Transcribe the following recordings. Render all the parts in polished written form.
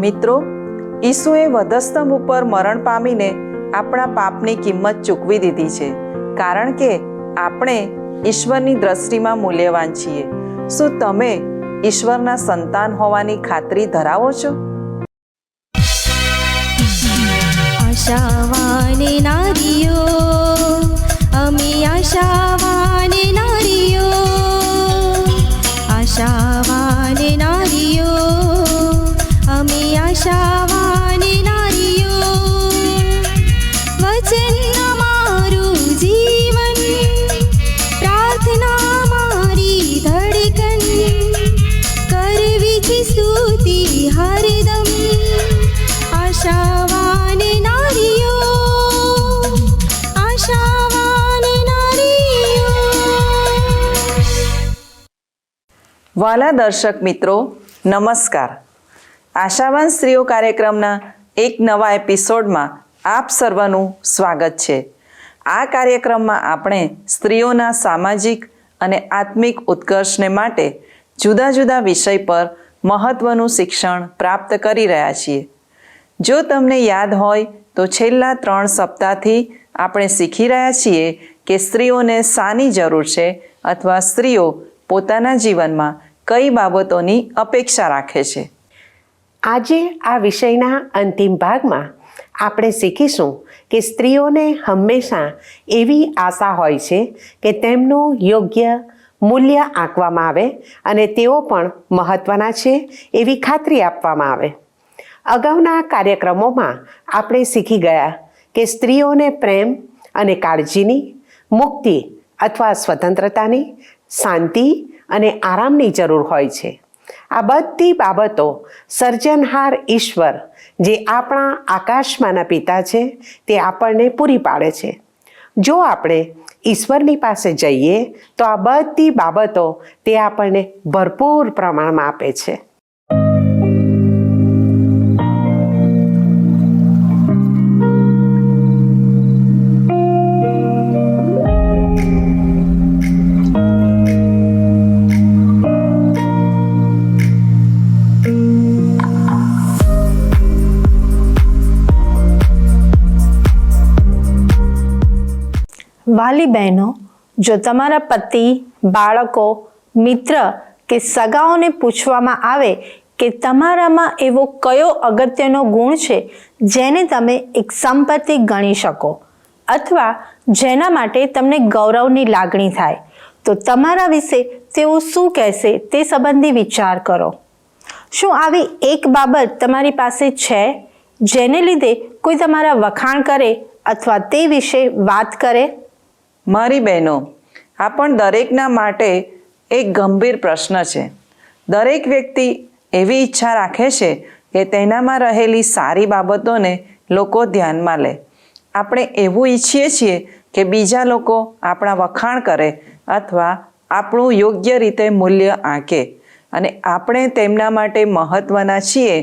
મિત્રો, ઈસુએ વધસ્તંભ ઉપર મરણ પામીને આપણા પાપની કિંમત ચૂકવી દીધી છે, કારણ કે આપણે ઈશ્વરની દ્રષ્ટિમાં મૂલ્યવાન છીએ. શું તમે ઈશ્વરના સંતાન હોવાની ખાતરી ધરાવો છો? આશાવાન નારીઓ, અમે આશાવાન નારીઓ, આશાવાન નારીઓ, અમે આશાવાન નારીઓ. વચન અમારું જીવન, પ્રાર્થના મારી ધડકન, કરવી છે સ્તુતિ હરદમ. આશાવાન નારીઓ, આશાવાન નારીઓ. વાલા દર્શક મિત્રો, નમસ્કાર. આશાવાન સ્ત્રીઓ કાર્યક્રમના એક નવા એપિસોડમાં આપ સર્વનું સ્વાગત છે. આ કાર્યક્રમમાં આપણે સ્ત્રીઓના સામાજિક અને આત્મિક ઉત્કર્ષને માટે જુદા જુદા વિષય પર મહત્ત્વનું શિક્ષણ પ્રાપ્ત કરી રહ્યા છીએ. જો તમને યાદ હોય તો છેલ્લા 3 સપ્તાહથી આપણે શીખી રહ્યા છીએ કે સ્ત્રીઓને શાની જરૂર છે અથવા સ્ત્રીઓ પોતાના જીવનમાં કઈ બાબતોની અપેક્ષા રાખે છે. આજે આ વિષયના અંતિમ ભાગમાં આપણે શીખીશું કે સ્ત્રીઓને હંમેશા એવી આશા હોય છે કે તેમનું યોગ્ય મૂલ્ય આંકવામાં આવે અને તેઓ પણ મહત્ત્વના છે એવી ખાતરી આપવામાં આવે. અગાઉના કાર્યક્રમોમાં આપણે શીખી ગયા કે સ્ત્રીઓને પ્રેમ અને કાળજીની, મુક્તિ અથવા સ્વતંત્રતાની, શાંતિ અને આરામની જરૂર હોય છે. આ બધી બાબતો સર્જનહાર ઈશ્વર, જે આપણા આકાશમાંના પિતા છે, તે આપણને પૂરી પાડે છે. જો આપણે ઈશ્વરની પાસે જઈએ તો આ બધી બાબતો તે આપણને ભરપૂર પ્રમાણમાં આપે છે. વાલી બહેનો, જો તમારા પતિ, બાળકો, મિત્ર કે સગાઓને પૂછવામાં આવે કે તમારામાં એવો કયો અગત્યનો ગુણ છે જેને તમે એક સંપત્તિ ગણી શકો અથવા જેના માટે તમને ગૌરવની લાગણી થાય, તો તમારા વિશે તેઓ શું કહેશે તે સંબંધી વિચાર કરો. શું આવી એક બાબત તમારી પાસે છે જેને લીધે કોઈ તમારા વખાણ કરે અથવા તે વિશે વાત કરે? મારી બહેનો, આ પણ દરેકના માટે એક ગંભીર પ્રશ્ન છે. દરેક વ્યક્તિ એવી ઈચ્છા રાખે છે કે તેનામાં રહેલી સારી બાબતોને લોકો ધ્યાનમાં લે. આપણે એવું ઈચ્છીએ છીએ કે બીજા લોકો આપણા વખાણ કરે અથવા આપણું યોગ્ય રીતે મૂલ્ય આંકે અને આપણે તેમના માટે મહત્ત્વના છીએ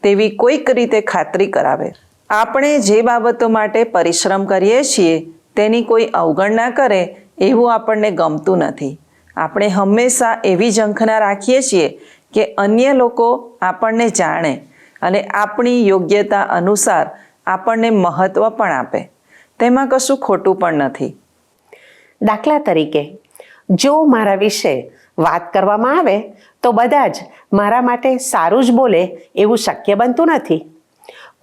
તેવી કોઈક રીતે ખાતરી કરાવે. આપણે જે બાબતો માટે પરિશ્રમ કરીએ છીએ તેની કોઈ અવગણના કરે એવું આપણને ગમતું નથી. આપણે હંમેશા એવી ઝંખના રાખીએ છીએ કે અન્ય લોકો આપણને જાણે અને આપણી યોગ્યતા અનુસાર આપણને મહત્ત્વ પણ આપે. તેમાં કશું ખોટું પણ નથી. દાખલા તરીકે, જો મારા વિશે વાત કરવામાં આવે તો બધા જ મારા માટે સારું જ બોલે એવું શક્ય બનતું નથી.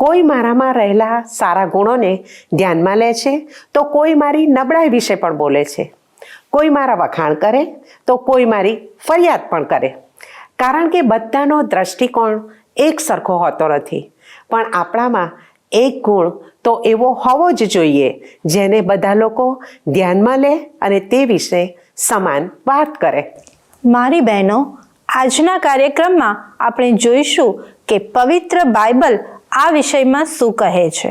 કોઈ મારામાં રહેલા સારા ગુણોને ધ્યાનમાં લે છે તો કોઈ મારી નબળાઈ વિશે પણ બોલે છે. કોઈ મારા વખાણ કરે તો કોઈ મારી ફરિયાદ પણ કરે. કારણ કે બધાનો દ્રષ્ટિકોણ એક સરખો હોતો નથી, પણ આપણામાં એક ગુણ તો એવો હોવો જ જોઈએ જેને બધા લોકો ધ્યાનમાં લે અને તે વિશે સમાન વાત કરે. મારી બહેનો, આજના કાર્યક્રમમાં આપણે જોઈશું કે પવિત્ર બાઇબલ આ વિષયમાં શું કહે છે.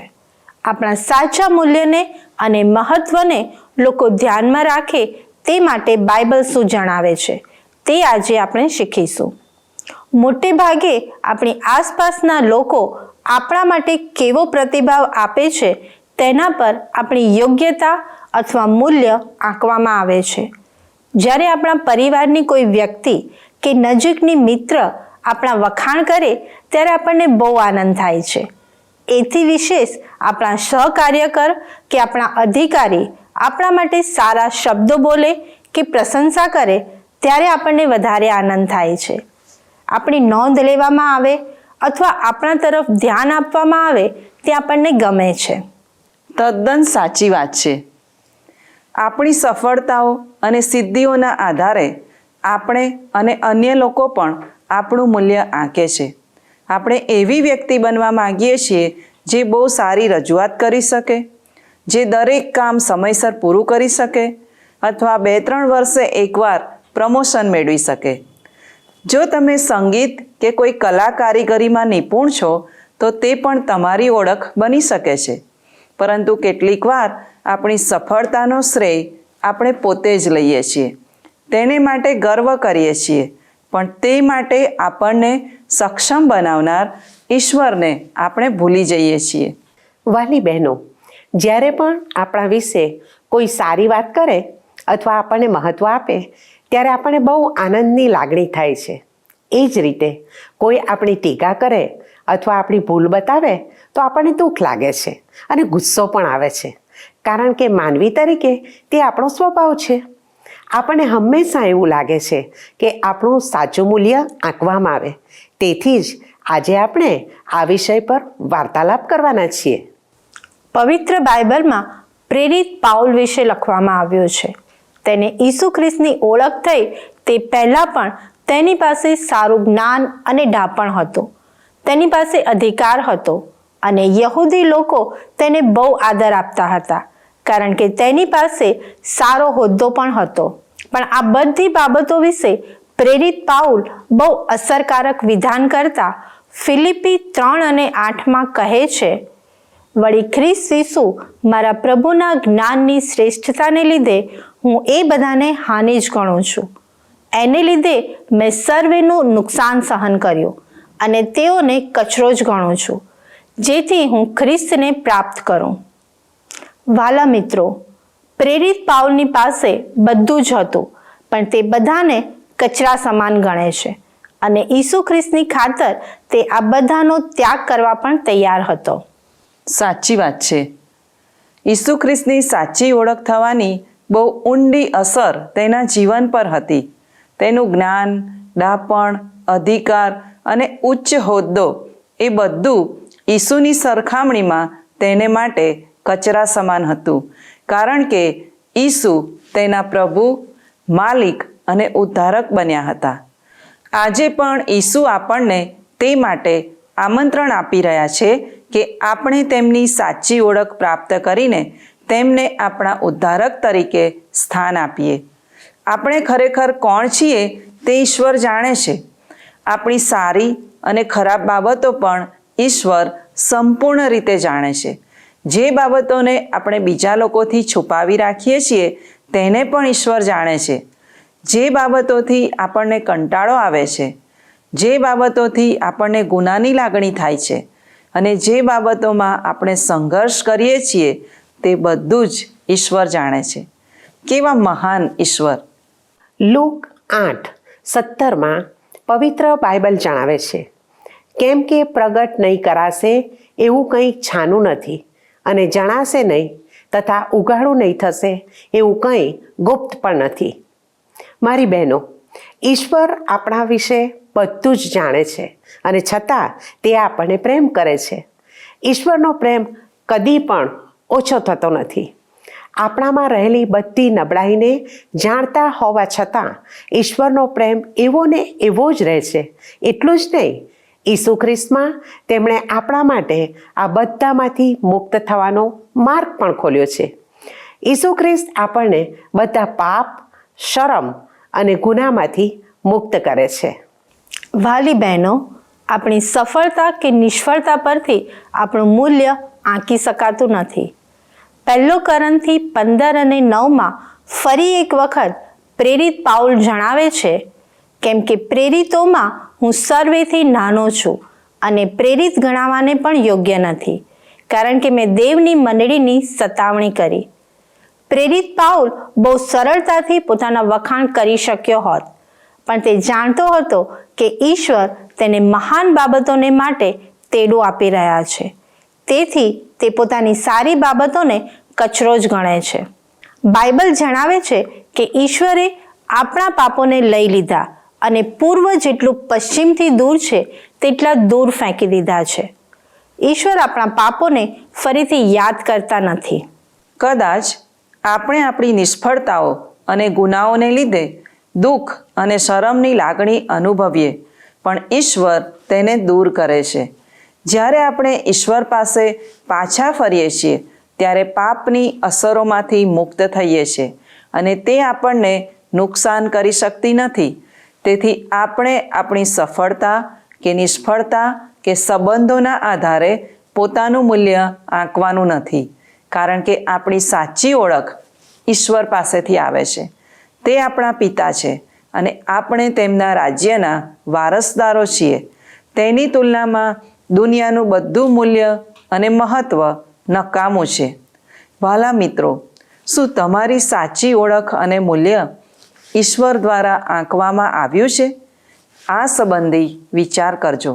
આપણા સાચા મૂલ્યને અને મહત્વને લોકો ધ્યાનમાં રાખે તે માટે બાઇબલ શું જણાવે છે તે આજે આપણે શીખીશું. મોટે ભાગે આપણી આસપાસના લોકો આપણા માટે કેવો પ્રતિભાવ આપે છે તેના પર આપણી યોગ્યતા અથવા મૂલ્ય આંકવામાં આવે છે. જ્યારે આપણા પરિવારની કોઈ વ્યક્તિ કે નજીકની મિત્ર આપણા વખાણ કરે ત્યારે આપણને બહુ આનંદ થાય છે. એથી વિશેષ આપણા સહકાર્યકર કે આપણા અધિકારી આપણા માટે સારા શબ્દો બોલે કે પ્રશંસા કરે ત્યારે આપણને વધારે આનંદ થાય છે. આપણી નોંધ લેવામાં આવે અથવા આપણા તરફ ધ્યાન આપવામાં આવે તે આપણને ગમે છે. તદ્દન સાચી વાત છે. આપણી સફળતાઓ અને સિદ્ધિઓના આધારે આપણે અને અન્ય લોકો પણ આપણું મૂલ્ય આંકે છે. આપણે એવી વ્યક્તિ બનવા માંગીએ છીએ જે બહુ સારી રજૂઆત કરી શકે, જે દરેક કામ સમયસર પૂરું કરી શકે અથવા 2-3 વર્ષે એકવાર પ્રમોશન મેળવી શકે. જો તમે સંગીત કે કોઈ કલા કારીગરીમાં નિપુણ છો તો તે પણ તમારી ઓળખ બની શકે છે. પરંતુ કેટલીક વાર આપણી સફળતાનો શ્રેય આપણે પોતે જ લઈએ છીએ, તેને માટે ગર્વ કરીએ છીએ, પણ તે માટે આપણને સક્ષમ બનાવનાર ઈશ્વરને આપણે ભૂલી જઈએ છીએ. વાલી બહેનો, જ્યારે પણ આપણા વિશે કોઈ સારી વાત કરે અથવા આપણને મહત્ત્વ આપે ત્યારે આપણને બહુ આનંદની લાગણી થાય છે. એ જ રીતે કોઈ આપણી ટીકા કરે અથવા આપણી ભૂલ બતાવે તો આપણને દુઃખ લાગે છે અને ગુસ્સો પણ આવે છે, કારણ કે માનવી તરીકે તે આપણો સ્વભાવ છે. આપણને હંમેશા એવું લાગે છે કે આપણું સાચું મૂલ્ય આંકવામાં આવે. તેથી જ આજે આપણે આ વિષય પર વાર્તાલાપ કરવાના છીએ. પવિત્ર બાઇબલમાં પ્રેરિત પાઉલ વિશે લખવામાં આવ્યું છે. તેને ઈસુ ખ્રિસ્તની ઓળખ થઈ તે પહેલાં પણ તેની પાસે સારું જ્ઞાન અને ડાપણ હતું. તેની પાસે અધિકાર હતો અને યહૂદી લોકો તેને બહુ આદર આપતા હતા, કારણ કે તેની પાસે સારો હોદ્દો પણ હતો. પણ આ બધી બાબતો વિશે પ્રેરિત પાઉલ બહુ અસરકારક વિધાન કરતા ફિલિપી 3:8 કહે છે, વળી ખ્રિસ્ત ઈસુ મારા પ્રભુના જ્ઞાનની શ્રેષ્ઠતાને લીધે હું એ બધાને હાનિ જ ગણું છું. એને લીધે મેં સર્વેનું નુકસાન સહન કર્યું અને તેઓને કચરો જ ગણું છું, જેથી હું ખ્રિસ્તને પ્રાપ્ત કરું. વાલા મિત્રો, પ્રેરિત પાઉલની પાસે બધું જ હતું, પણ તે બધાને કચરા સમાન ગણે છે અને ઈસુ ખ્રિસ્તની ખાતર તે આ બધાનો ત્યાગ કરવા પણ તૈયાર હતો. સાચી વાત છે. ઈસુ ખ્રિસ્તની સાચી ઓળખ થવાની બહુ ઊંડી અસર તેના જીવન પર હતી. તેનું જ્ઞાન, ડાપણ, અધિકાર અને ઉચ્ચ હોદ્દો એ બધું ઈસુની સરખામણીમાં તેને માટે કચરા સમાન હતું, કારણ કે ઈસુ તેના પ્રભુ, માલિક અને ઉદ્ધારક બન્યા હતા. આજે પણ ઈસુ આપણને તે માટે આમંત્રણ આપી રહ્યા છે કે આપણે તેમની સાચી ઓળખ પ્રાપ્ત કરીને તેમને આપણા ઉદ્ધારક તરીકે સ્થાન આપીએ. આપણે ખરેખર કોણ છીએ તે ઈશ્વર જાણે છે. આપણી સારી અને ખરાબ બાબતો પણ ઈશ્વર સંપૂર્ણ રીતે જાણે છે. જે બાબતોને આપણે બીજા લોકોથી છુપાવી રાખીએ છીએ તેને પણ ઈશ્વર જાણે છે. જે બાબતોથી આપણને કંટાળો આવે છે, જે બાબતોથી આપણને ગુનાની લાગણી થાય છે અને જે બાબતોમાં આપણે સંઘર્ષ કરીએ છીએ તે બધું જ ઈશ્વર જાણે છે. કેવા મહાન ઈશ્વર! લૂક 8:17 પવિત્ર બાઇબલ જણાવે છે, કેમ કે પ્રગટ નહીં કરાશે એવું કંઈ છાનું નથી અને જણાશે નહીં તથા ઉઘાડું નહીં થશે એવું કંઈ ગુપ્ત પણ નથી. મારી બહેનો, ઈશ્વર આપણા વિશે બધું જ જાણે છે અને છતાં તે આપણને પ્રેમ કરે છે. ઈશ્વરનો પ્રેમ કદી પણ ઓછો થતો નથી. આપણામાં રહેલી બધી નબળાઈને જાણતા હોવા છતાં ઈશ્વરનો પ્રેમ એવો ને એવો જ રહે છે. એટલું જ નહીં, ઈસુ ખ્રિસ્તમાં તેમણે આપણા માટે આ બધામાંથી મુક્ત થવાનો માર્ગ પણ ખોલ્યો છે. ઈસુ ખ્રિસ્ત આપણને બધા પાપ, શરમ અને ગુનામાંથી મુક્ત કરે છે. વાલી બહેનો, આપણી સફળતા કે નિષ્ફળતા પરથી આપણું મૂલ્ય આંકી શકાતું નથી. 1 કોરિન્થી 15:9 ફરી એક વખત પ્રેરિત પાઉલ જણાવે છે, કેમ કે પ્રેરિતોમાં હું સર્વેથી નાનો છું અને પ્રેરિત ગણાવાને પણ યોગ્ય નથી, કારણ કે મેં દેવની મંડળીની સતાવણી કરી. પ્રેરિત પાઉલ બહુ સરળતાથી પોતાના વખાણ કરી શક્યો હોત, પણ તે જાણતો હતો કે ઈશ્વર તેને મહાન બાબતોને માટે તેડું આપી રહ્યા છે. તેથી તે પોતાની સારી બાબતોને કચરો જ ગણે છે. બાઇબલ જણાવે છે કે ઈશ્વરે આપણા પાપોને લઈ લીધા અને પૂર્વ જેટલું પશ્ચિમથી દૂર છે તેટલા દૂર ફેંકી દીધા છે. ઈશ્વર આપણા પાપોને ફરીથી યાદ કરતા નથી. કદાચ આપણે આપણી નિષ્ફળતાઓ અને ગુનાઓને લીધે દુઃખ અને શરમની લાગણી અનુભવીએ, પણ ઈશ્વર તેને દૂર કરે છે. જ્યારે આપણે ઈશ્વર પાસે પાછા ફરીએ છીએ ત્યારે પાપની અસરોમાંથી મુક્ત થઈએ છીએ અને તે આપણને નુકસાન કરી શકતી નથી. તેથી આપણે આપણી સફળતા કે નિષ્ફળતા કે સંબંધોના આધારે પોતાનું મૂલ્ય આંકવાનું નથી, કારણ કે આપણી સાચી ઓળખ ઈશ્વર પાસેથી આવે છે. તે આપણા પિતા છે અને આપણે તેમના રાજ્યના વારસદારો છીએ. તેની તુલનામાં દુનિયાનું બધું મૂલ્ય અને મહત્ત્વ નકામું છે. વહાલા મિત્રો, શું તમારી સાચી ઓળખ અને મૂલ્ય ઈશ્વર દ્વારા આંકવામાં આવ્યું છે? આ સંબંધી વિચાર કરજો.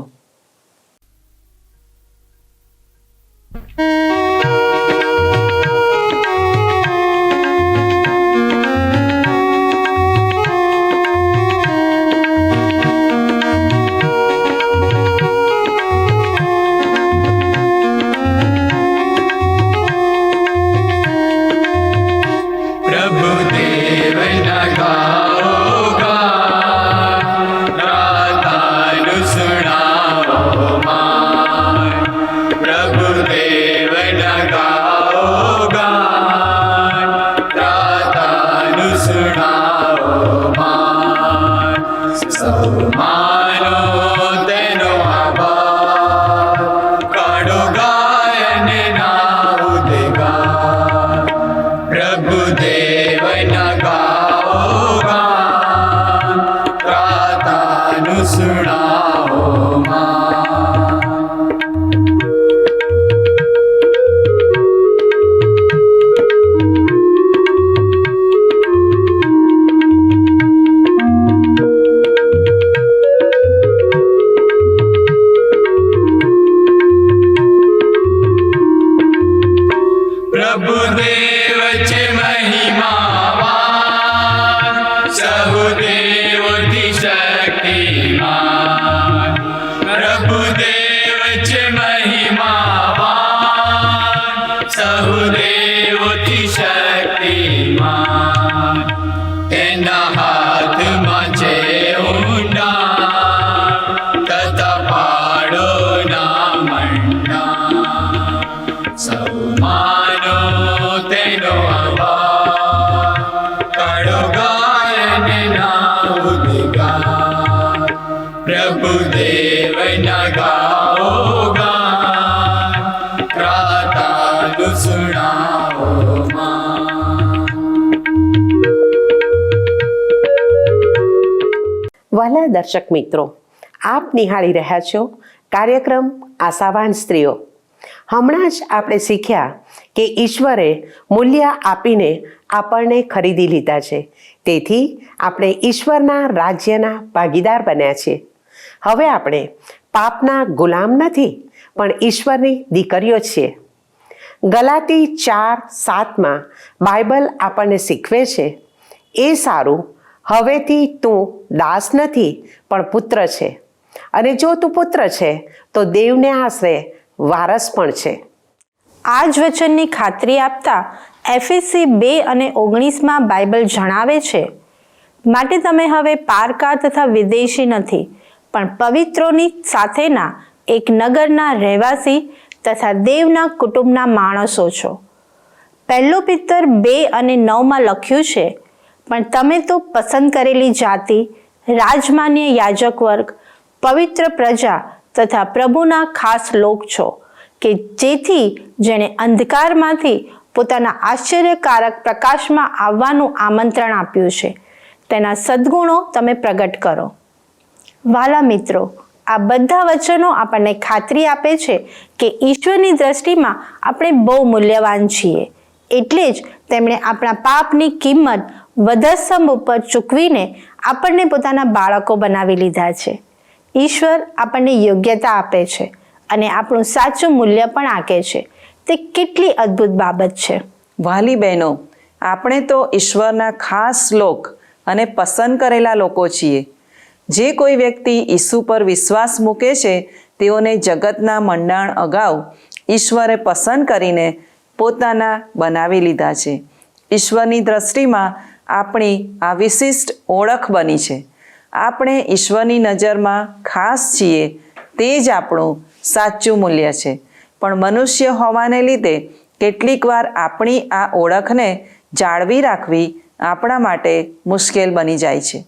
વહાલા દર્શક મિત્રો, આપ નિહાળી રહ્યા છો કાર્યક્રમ આશાવાન સ્ત્રીઓ. હમણાં જ આપણે શીખ્યા કે ઈશ્વરે મૂલ્ય આપીને આપણને ખરીદી લીધા છે. તેથી આપણે ઈશ્વરના રાજ્યના ભાગીદાર બન્યા છીએ. હવે આપણે પાપના ગુલામ નથી, પણ ઈશ્વરની દીકરીઓ છીએ. ગલાતી 4:7 બાઇબલ આપણને શીખવે છે, એ સારું, હવેથી તું દાસ નથી પણ પુત્ર છે, અને જો તું પુત્ર છે તો દેવને આશરે વારસ પણ છે. આ જ વચનની ખાતરી આપતા એફએસી 2:19 બાઇબલ જણાવે છે, માટે તમે હવે પારકા તથા વિદેશી નથી, પણ પવિત્રોની સાથેના એક નગરના રહેવાસી તથા દેવના કુટુંબના માણસો છો. 1 પિત્તર 2:9 લખ્યું છે, પણ તમે તો પસંદ કરેલી જાતિ, રાજમાન્ય યાજક વર્ગ, પવિત્ર પ્રજા તથા પ્રભુના ખાસ લોક છો, કે જેથી જેણે અંધકારમાંથી પોતાના આશ્ચર્યકારક પ્રકાશમાં આવવાનું આમંત્રણ આપ્યું છે, તેના સદ્ગુણો તમે પ્રગટ કરો. વાલા મિત્રો, આ બધા વચનો આપણને ખાતરી આપે છે કે ઈશ્વરની દ્રષ્ટિમાં આપણે બહુ મૂલ્યવાન છીએ. એટલે જ તેમણે આપણા પાપની કિંમત વધસ્તંભ ઉપર ચૂકવીને આપણને પોતાના બાળકો બનાવી લીધા છે. ઈશ્વર આપણને યોગ્યતા આપે છે અને આપણું સાચું મૂલ્ય પણ આંકે છે. તે કેટલી અદ્ભુત બાબત છે. વાલી બહેનો, આપણે તો ઈશ્વરના ખાસ લોક અને પસંદ કરેલા લોકો છીએ. જે કોઈ વ્યક્તિ ઈસુ પર વિશ્વાસ મૂકે છે તેઓને જગતના મંડાણ અગાઉ ઈશ્વરે પસંદ કરીને પોતાના બનાવી લીધા છે. ઈશ્વરની દ્રષ્ટિમાં આપણી આ વિશિષ્ટ ઓળખ બની છે. આપણે ઈશ્વરની નજરમાં ખાસ છીએ, તે જ આપણું સાચું મૂલ્ય છે. પણ મનુષ્ય હોવાને લીધે કેટલીક વાર આપણી આ ઓળખને જાળવી રાખવી આપણા માટે મુશ્કેલ બની જાય છે.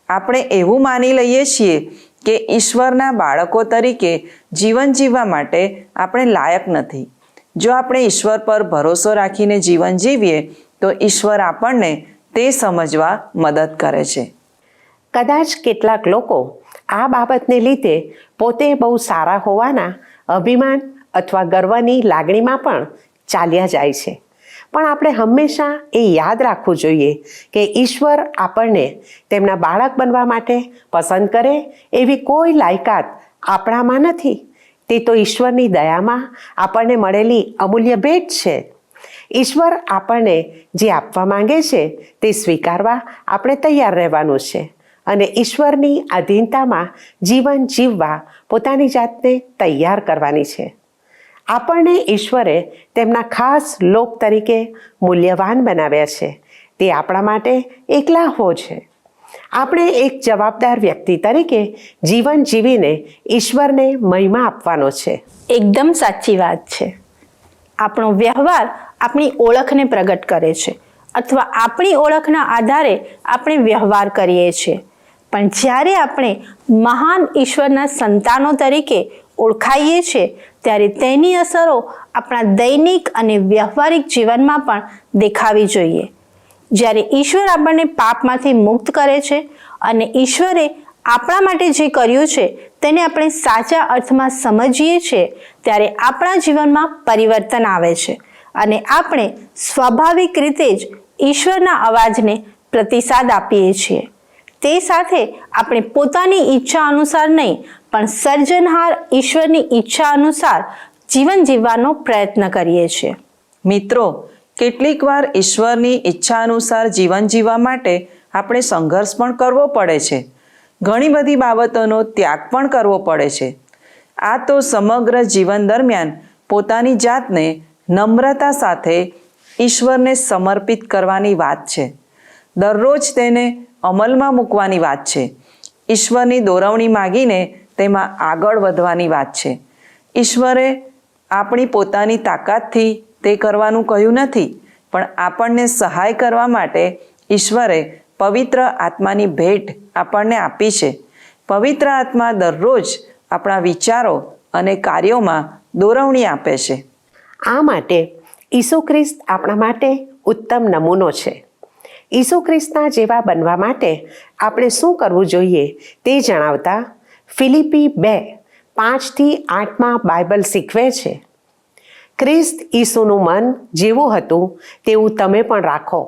આપણે એવું માની લઈએ છીએ કે ઈશ્વરના બાળકો તરીકે જીવન જીવવા માટે આપણે લાયક નથી. જો આપણે ઈશ્વર પર ભરોસો રાખીને જીવન જીવીએ તો ઈશ્વર આપણને તે સમજવા મદદ કરે છે. કદાચ કેટલાક લોકો આ બાબતને લીધે પોતે બહુ સારા હોવાના અભિમાન અથવા ગર્વની લાગણીમાં પણ ચાલ્યા જાય છે. પણ આપણે હંમેશા એ યાદ રાખવું જોઈએ કે ઈશ્વર આપણને તેમના બાળક બનવા માટે પસંદ કરે એવી કોઈ લાયકાત આપણામાં નથી. તે તો ઈશ્વરની દયામાં આપણને મળેલી અમૂલ્ય ભેટ છે. ઈશ્વર આપણને જે આપવા માંગે છે તે સ્વીકારવા આપણે તૈયાર રહેવાનું છે અને ઈશ્વરની આધીનતામાં જીવન જીવવા પોતાની જાતને તૈયાર કરવાની છે. આપણને ઈશ્વરે તેમના ખાસ લોક તરીકે મૂલ્યવાન બનાવ્યા છે. તે આપણા માટે એક લાહવો છે. આપણે એક જવાબદાર વ્યક્તિ તરીકે જીવન જીવીને ઈશ્વરને મહિમા આપવાનો છે. એકદમ સાચી વાત છે. આપણો વ્યવહાર આપણી ઓળખને પ્રગટ કરે છે અથવા આપણી ઓળખના આધારે આપણે વ્યવહાર કરીએ છીએ. પણ જ્યારે આપણે મહાન ઈશ્વરના સંતાનો તરીકે ઓળખાઈએ છીએ ત્યારે તેની અસરો આપણા દૈનિક અને વ્યવહારિક જીવનમાં પણ દેખાવી જોઈએ. જ્યારે ઈશ્વર આપણને પાપમાંથી મુક્ત કરે છે અને ઈશ્વરે આપણા માટે જે કર્યું છે તેને આપણે સાચા અર્થમાં સમજીએ છીએ ત્યારે આપણા જીવનમાં પરિવર્તન આવે છે અને આપણે સ્વાભાવિક રીતે જ ઈશ્વરના અવાજને પ્રતિસાદ આપીએ છીએ. તે સાથે આપણે પોતાની ઈચ્છા અનુસાર નહીં પણ સર્જનહાર ઈશ્વરની ઈચ્છા અનુસાર જીવન જીવવાનો પ્રયત્ન કરીએ છીએ. મિત્રો, કેટલીક વાર ઈશ્વરની ઈચ્છા અનુસાર જીવન જીવવા માટે આપણે સંઘર્ષ પણ કરવો પડે છે. ઘણી બધી બાબતોનો ત્યાગ પણ કરવો પડે છે. આ તો સમગ્ર જીવન દરમિયાન પોતાની જાતને નમ્રતા સાથે ઈશ્વરને સમર્પિત કરવાની વાત છે. દરરોજ તેને અમલમાં મૂકવાની વાત છે. ઈશ્વરની દોરવણી માગીને તેમાં આગળ વધવાની વાત છે. ઈશ્વરે આપણી પોતાની તાકાતથી તે કરવાનું કહ્યું નથી, પણ આપણને સહાય કરવા માટે ઈશ્વરે પવિત્ર આત્માની ભેટ આપણને આપી છે. પવિત્ર આત્મા દરરોજ આપણા વિચારો અને કાર્યોમાં દોરવણી આપે છે. આ માટે ઈસુ ખ્રિસ્ત આપણા માટે ઉત્તમ નમૂનો છે. ઈસુ ખ્રિસ્તના જેવા બનવા માટે આપણે શું કરવું જોઈએ તે જણાવતા ફિલિપી 2:5-8 બાઇબલ શીખવે છે. ખ્રિસ્ત ઈસુનું મન જેવું હતું તેવું તમે પણ રાખો.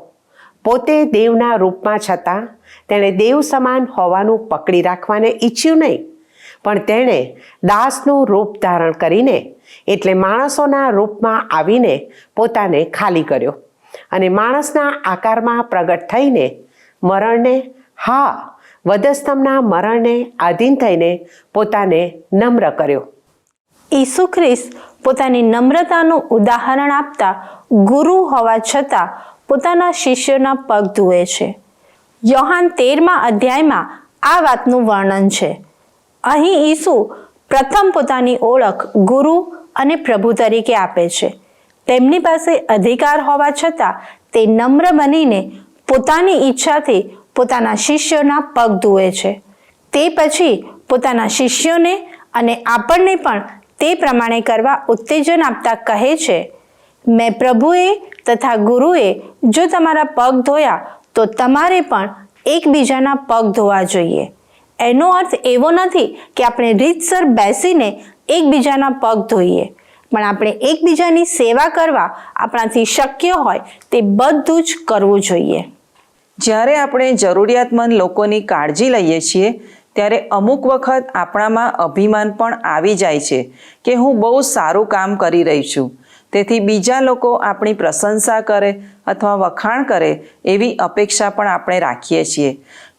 પોતે દેવના રૂપમાં છતાં તેણે દેવ સમાન હોવાનું પકડી રાખવાને ઈચ્છ્યું નહીં, પણ તેણે દાસનું રૂપ ધારણ કરીને એટલે માણસોના રૂપમાં આવીને પોતાને ખાલી કર્યો અને માણસના આકારમાં પ્રગટ થઈને મરણને, વધસ્તંભના મરણને આધીન થઈને પોતાને નમ્ર કર્યો. ઈસુ ખ્રિસ્ત પોતાની નમ્રતાનું ઉદાહરણ આપતા ગુરુ હોવા છતાં પોતાના શિષ્યોના પગ ધુએ છે. યોહાન 13મા અધ્યાયમાં આ વાતનું વર્ણન છે. અહીં ઈસુ પ્રથમ પોતાની ઓળખ ગુરુ અને પ્રભુ તરીકે આપે છે. તેમની પાસે અધિકાર હોવા છતાં તે નમ્ર બનીને પોતાની ઈચ્છાથી પોતાના શિષ્યોના પગ ધુએ છે. તે પછી પોતાના શિષ્યોને અને આપણને પણ તે પ્રમાણે કરવા ઉત્તેજન આપતા કહે છે, મેં પ્રભુએ તથા ગુરુએ જો તમારા પગ ધોયા તો તમારે પણ એકબીજાના પગ ધોવા જોઈએ. એનો અર્થ એવો નથી કે આપણે રીતસર બેસીને એકબીજાના પગ ધોઈએ, પણ આપણે એકબીજાની સેવા કરવા આપણાથી શક્ય હોય તે બધું જ કરવું જોઈએ. જ્યારે આપણે જરૂરિયાતમંદ લોકોની કાળજી લઈએ છીએ ત્યારે અમુક વખત આપણામાં અભિમાન પણ આવી જાય છે કે હું બહુ સારું કામ કરી રહી છું, તેથી બીજા લોકો આપણી પ્રશંસા કરે અથવા વખાણ કરે એવી અપેક્ષા પણ આપણે રાખીએ છીએ.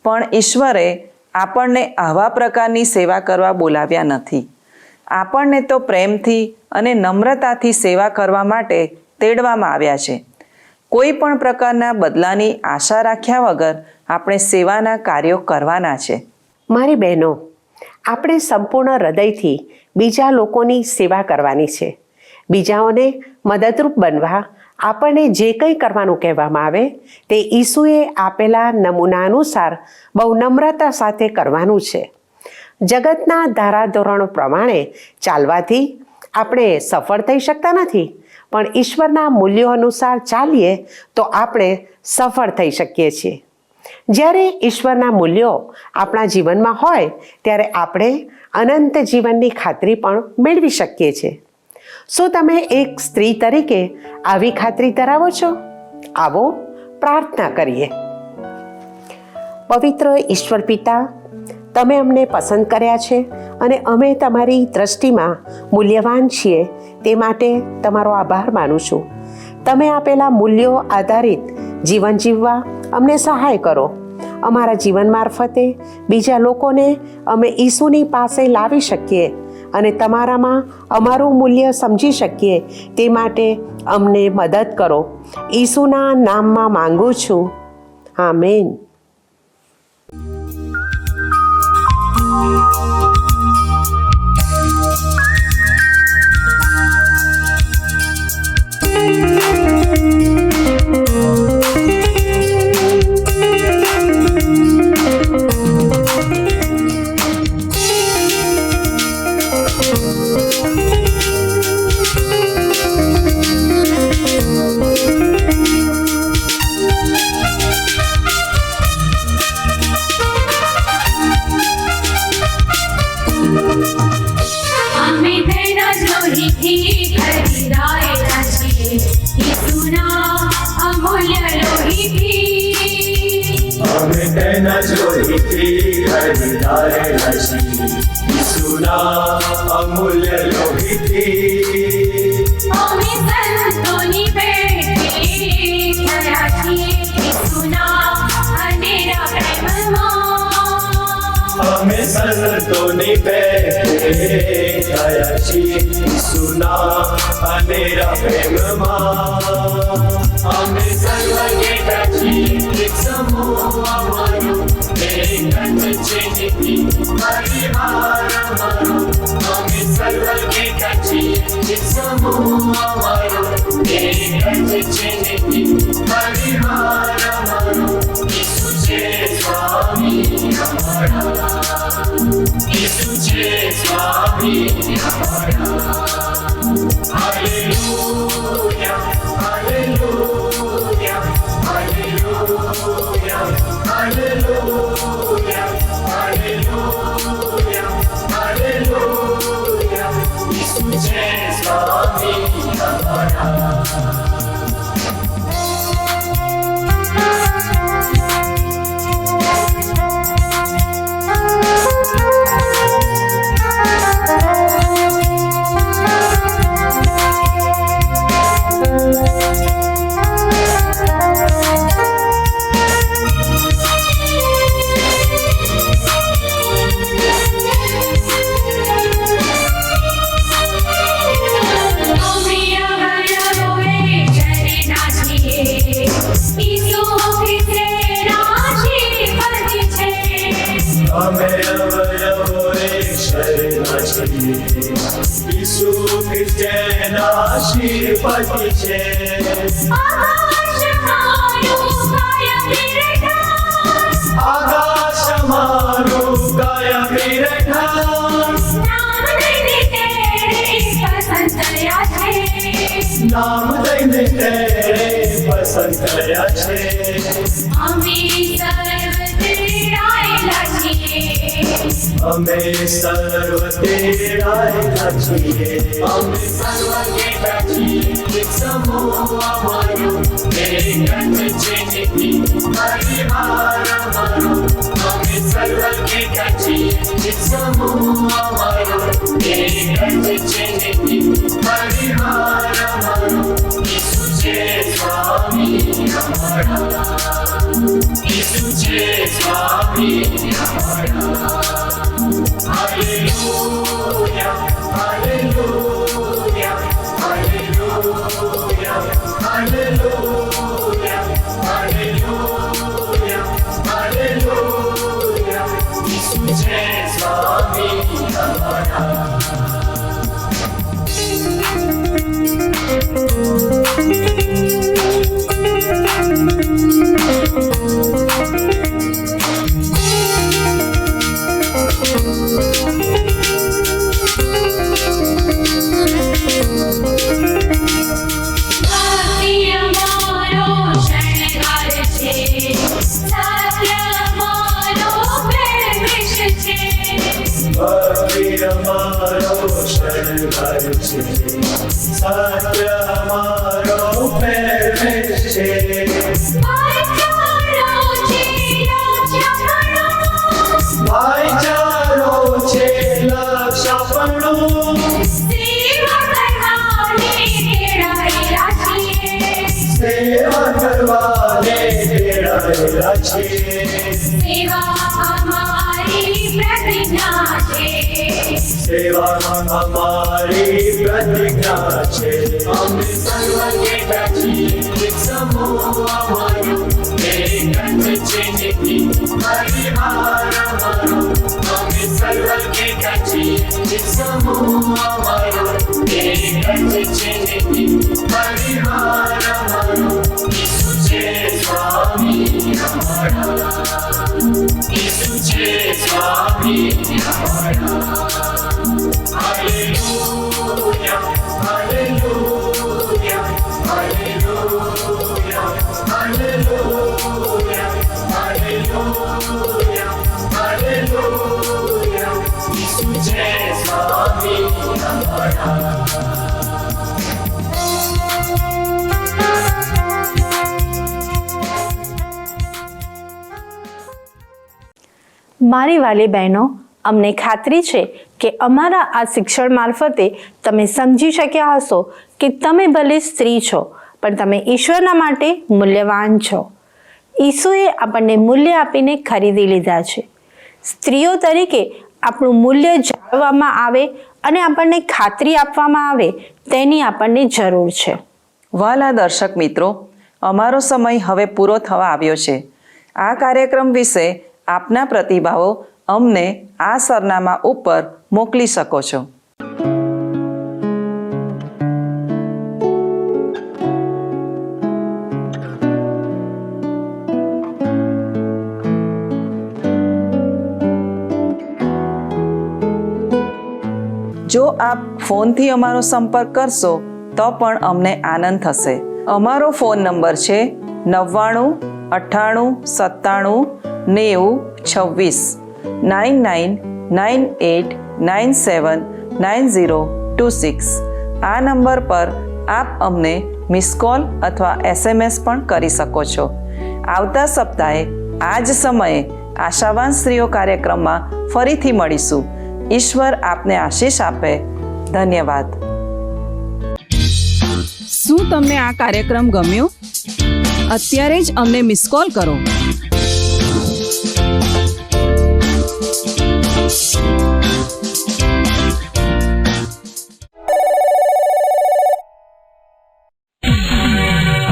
પણ ઈશ્વરે આપણને આવા પ્રકારની સેવા કરવા બોલાવ્યા નથી. આપણને તો પ્રેમથી અને નમ્રતાથી સેવા કરવા માટે તેડવામાં આવ્યા છે. કોઈ પણ પ્રકારના બદલાની આશા રાખ્યા વગર આપણે સેવાના કાર્યો કરવાના છે. મારી બહેનો, આપણે સંપૂર્ણ હૃદયથી બીજા લોકોની સેવા કરવાની છે. બીજાઓને મદદરૂપ બનવા આપણને જે કંઈ કરવાનું કહેવામાં આવે તે ઈસુએ આપેલા નમૂના અનુસાર બહુ નમ્રતા સાથે કરવાનું છે. જગતના ધારાધોરણો પ્રમાણે ચાલવાથી આપણે સફળ થઈ શકતા નથી, પણ ઈશ્વરના મૂલ્યો અનુસાર ચાલીએ તો આપણે સફળ થઈ શકીએ છીએ. જ્યારે ઈશ્વરના મૂલ્યો આપણા જીવનમાં હોય ત્યારે આપણે અનંત જીવનની ખાતરી પણ મેળવી શકીએ છીએ. શું તમે એક સ્ત્રી તરીકે આવી ખાતરી ધરાવો છો? આવો પ્રાર્થના કરીએ. પવિત્ર ઈશ્વર પિતા, તમે અમને પસંદ કર્યા છે અને અમે તમારી દ્રષ્ટિમાં મૂલ્યવાન છીએ તે માટે તમારો આભાર માનું છું. તમે આપેલા મૂલ્યો આધારિત જીવન જીવવા અમને સહાય કરો. અમારા જીવન મારફતે બીજા લોકોને અમે ઈસુની પાસે લાવી શકીએ અને તમારામાં અમારું મૂલ્ય સમજી શકીએ તે માટે અમને મદદ કરો. ઈસુના નામમાં માંગુ છું. આમેન. અમૂલ્ય લોહીથી અમે સંતોની ભેટી થયા છીએ ઈસુના અનેરા પ્રેમમાં. અમે સંતોની ભેટી થયા છીએ ઈસુના અનેરા પ્રેમમાં. અમે સર્વને છીએ એક સમૂહ અમારો, એક જ છે નિધિ પરિવાર અમારો. અમે સર્વને છીએ એક સમૂહ અમારો, એક જ છે નિધિ પરિવાર અમારો. ઈસુ છે સ્વામી અમારા, ઈસુ છે સ્વામી અમારા. Hallelujah, hallelujah, hallelujah, hallelujah, hallelujah, hallelujah. ઈસુ છે સ્વામી અમારા. ઈસુ ખ્રિસ્તના આશીર્વાદ છે. આકાશ મારું કાયમી રહેઠાણ, આકાશ મારું કાયમી રહેઠાણ. નામ દઈને તેરે પસંદ કર્યા છે, નામ દઈને તેરે પસંદ કર્યા છે. અમે સર્વ તેડાયેલા છીએ, અમે સર્વ તેરા છીએ. અમે સર્વ તેરા છીએ. એક સમૂહ અમારો, એક જ છે નિધિ પરિવાર અમારો. અમે સર્વ તેરા છીએ. એક સમૂહ અમારો, એક જ છે નિધિ પરિવાર અમારો. ઈસુ છે સ્વામી અમારા. ઈસુ છે સ્વામી અમારા. Hallelujah, hallelujah, hallelujah, hallelujah, hallelujah, hallelujah. ઈસુ છે સ્વામી અમારા. ભક્તિ અમારો શણગાર છે. સત્ય અમારો પહેરવેશ છે. ભાઈચારો છે લક્ષપણું. સેવા કરવાને તેડાયેલા છીએ. સેવામાં અમારી પ્રતિજ્ઞા છે. અમે સર્વ તેરા છીએ. એક સમૂહ અમારો, એક જ છે નિધિ પરિવાર અમારો. અમે સર્વ તેરા છીએ. એક સમૂહ અમારો, એક જ છે નિધિ પરિવાર અમારો. ઈસુ છે સ્વામી અમારા. ઈસુ છે સ્વામી અમારા. Hallelujah, hallelujah, hallelujah, hallelujah, hallelujah, hallelujah. ઈસુ છે સ્વામી અમારા. મારી વાલી બહેનો, અમને ખાતરી છે કે અમારા આ શિક્ષણ મારફતે તમે સમજી શક્યા હશો કે તમે ભલે સ્ત્રી છો પણ તમે ઈશ્વરના માટે મૂલ્યવાન છો. ઈસુએ આપણને મૂલ્ય આપીને ખરીદી લીધા છે. સ્ત્રીઓ તરીકે આપણું મૂલ્ય જાળવવામાં આવે અને આપણને ખાતરી આપવામાં આવે તેની આપણને જરૂર છે. વહાલા દર્શક મિત્રો, અમારો સમય હવે પૂરો થવા આવ્યો છે. આ કાર્યક્રમ વિશે આપના પ્રતિભાવો અમને આ સરનામા ઉપર મોકલી શકો છો. જો આપ ફોનથી અમારો સંપર્ક કરશો તો પણ અમને આનંદ થશે. અમારો ફોન નંબર છે 99 98 97 90 26 9998979026. આ નંબર પર આપ અમને મિસ કોલ અથવા SMS પણ કરી શકો છો. આવતા સપ્તાહે આ જ સમયે આશાવાન સ્ત્રીઓ કાર્યક્રમમાં ફરીથી મળીશું. ઈશ્વર આપને આશીષ આપે. ધન્યવાદ. શું તમને આ કાર્યક્રમ ગમ્યો? અત્યારે જ અમને મિસ કોલ કરો.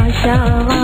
આશાવાન